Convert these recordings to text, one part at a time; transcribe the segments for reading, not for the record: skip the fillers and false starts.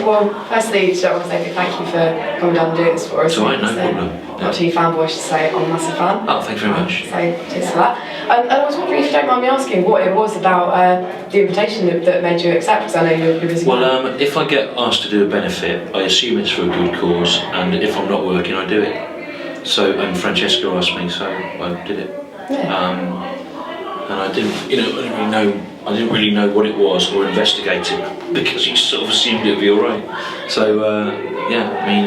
Well, firstly, I want to say thank you for coming down and doing this for us. It's alright, no problem. Not too fanboyish to say I'm a massive fan. Oh, thanks very much. So, cheers for that. And I was wondering if you don't mind me asking what it was about the invitation that made you accept, because I know you're busy. Well, if I get asked to do a benefit, I assume it's for a good cause, and if I'm not working, I do it. So, and Francesca asked me, so I did it. Yeah. And I didn't really know what it was or investigate it, because you sort of assumed it would be all right. So yeah, I mean,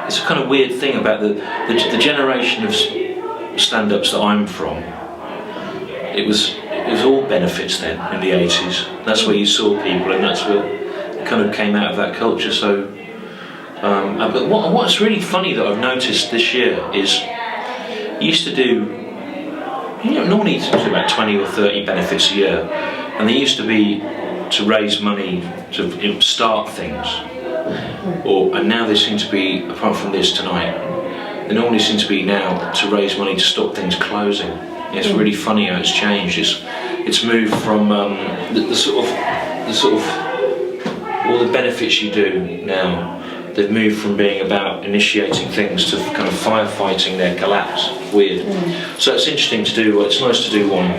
it's a kind of weird thing about the generation of stand-ups that I'm from. It was all benefits then in the 80s. That's where you saw people, and that's where it kind of came out of that culture. So, but what's really funny that I've noticed this year is you used to do. Normally you do about 20 or 30 benefits a year, and they used to be to raise money to start things. And now they seem to be, apart from this tonight, they normally seem to be now to raise money to stop things closing. It's really funny how it's changed. It's moved from the sort of all the benefits you do now. They've moved from being about initiating things to kind of firefighting their collapse. Weird. So it's interesting to do. It's nice to do one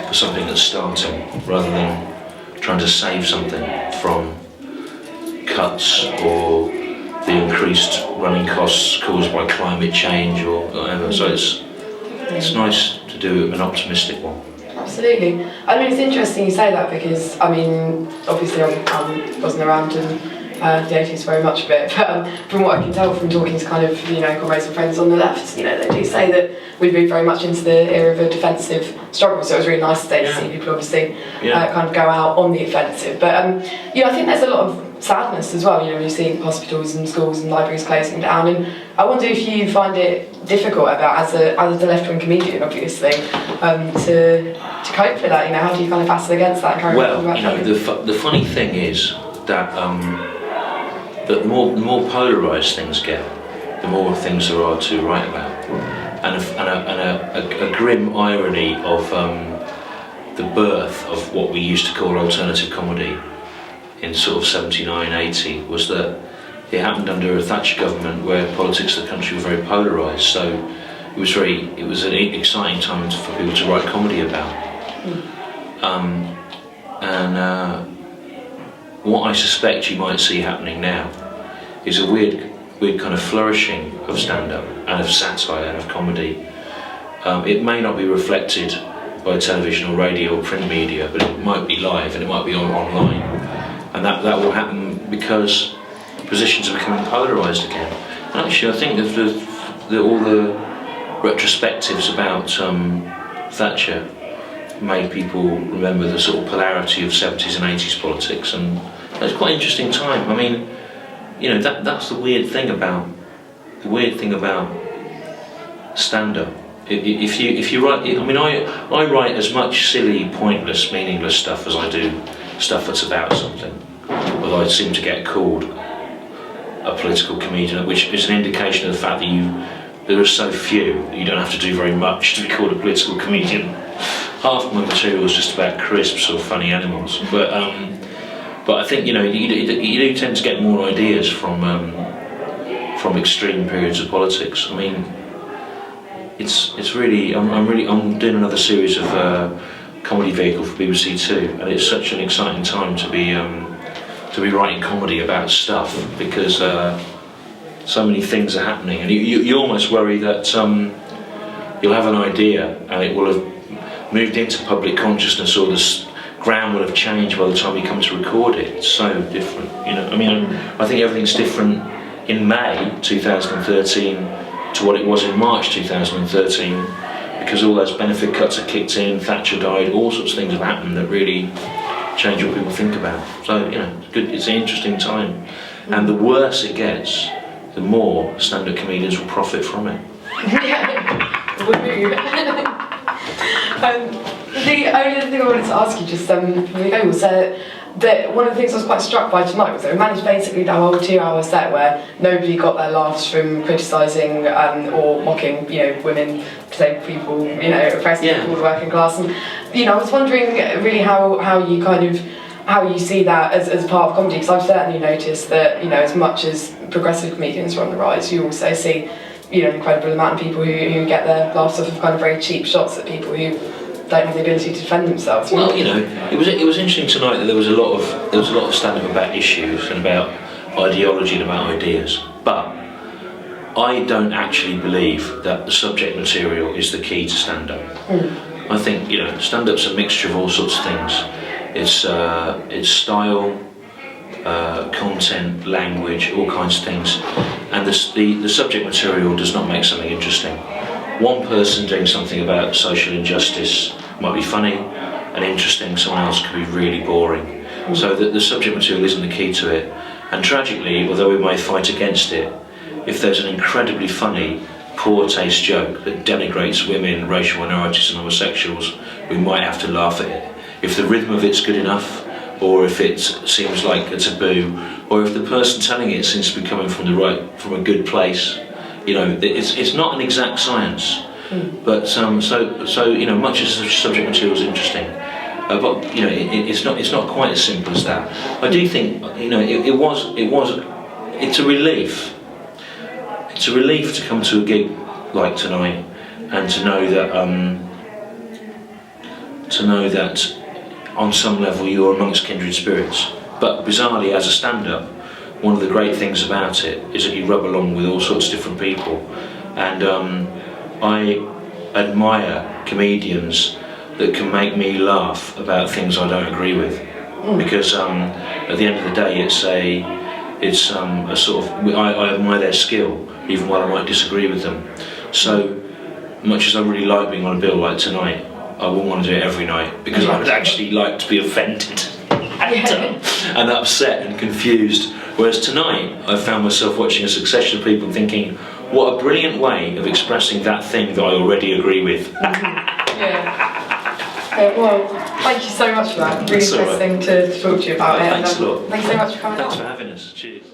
for something that's starting, rather than trying to save something from cuts or the increased running costs caused by climate change or whatever. So it's nice to do an optimistic one. Absolutely. I mean, it's interesting you say that, because I mean, obviously I wasn't around in the 80s very much of it, but from what I can tell from talking to kind of, comrades and friends on the left, they do say that we've moved very much into the era of a defensive struggle, so it was really nice today to see people obviously kind of go out on the offensive. But I think there's a lot of sadness as well, when you see hospitals and schools and libraries closing down, and I wonder if you find it difficult as a left-wing comedian, obviously, to cope with that. How do you kind of battle against that? Well, the funny thing is that the more polarised things get, the more things there are to write about, and a grim irony of the birth of what we used to call alternative comedy in sort of 79, 80 was that it happened under a Thatcher government where politics of the country were very polarised. So it was an exciting time for people to write comedy about. What I suspect you might see happening now is a weird kind of flourishing of stand-up and of satire and of comedy. It may not be reflected by television or radio or print media, but it might be live and it might be online. And that will happen because positions are becoming polarised again. And actually I think that all the retrospectives about Thatcher made people remember the sort of polarity of 70s and 80s politics, and it's quite an interesting time. I mean, that's the weird thing about stand-up. If you write, I mean, I write as much silly, pointless, meaningless stuff as I do stuff that's about something. Although I seem to get called a political comedian, which is an indication of the fact that there are so few that you don't have to do very much to be called a political comedian. Half my material is just about crisps or funny animals, but I think you do tend to get more ideas from extreme periods of politics. I mean, it's really I'm doing another series of comedy vehicle for BBC Two, and it's such an exciting time to be writing comedy about stuff, because so many things are happening, and you almost worry that you'll have an idea and it will have moved into public consciousness, or the ground will have changed by the time you come to record it. It's so different, I mean, I think everything's different in May 2013 to what it was in March 2013, because all those benefit cuts are kicked in, Thatcher died, all sorts of things have happened that really change what people think about. So, it's good. It's an interesting time, and the worse it gets, the more stand-up comedians will profit from it. The only other thing I wanted to ask you just before we go was that one of the things I was quite struck by tonight was that we managed basically to hold a 2-hour set where nobody got their laughs from criticising or mocking, women, disabled people, oppressed people, the working class, and I was wondering really how you kind of how you see that as part of comedy, because I've certainly noticed that, you know, as much as progressive comedians are on the rise, you also see, you know, an incredible amount of people who get their laughs off of kind of very cheap shots at people who don't have the ability to defend themselves. Well, you know, it was interesting tonight that there was a lot of stand-up about issues and about ideology and about ideas, but I don't actually believe that the subject material is the key to stand-up. I think, you know, stand-up's a mixture of all sorts of things. It's style, content, language, all kinds of things, and the subject material does not make something interesting. One person doing something about social injustice might be funny and interesting, someone else could be really boring. So the subject material isn't the key to it, and tragically, although we may fight against it, if there's an incredibly funny, poor taste joke that denigrates women, racial minorities and homosexuals, we might have to laugh at it. If the rhythm of it's good enough, or if it seems like a taboo, or if the person telling it seems to be coming from a good place, you know, it's not an exact science. But so you know, much as the subject material is interesting, but you know, it's not quite as simple as that. I do think, you know, it's a relief. It's a relief to come to a gig like tonight and to know that on some level you're amongst kindred spirits. But bizarrely, as a stand-up, one of the great things about it is that you rub along with all sorts of different people, and I admire comedians that can make me laugh about things I don't agree with, because at the end of the day it's a sort of, I admire their skill even while I might disagree with them. So much as I really like being on a bill like tonight, I wouldn't want to do it every night, because I would actually like to be offended and upset and confused. Whereas tonight I found myself watching a succession of people thinking, what a brilliant way of expressing that thing that I already agree with. Well, thank you so much for that. Really interesting to talk to you about it. Thanks a lot. Thanks so much for coming on. Thanks for having us. Cheers.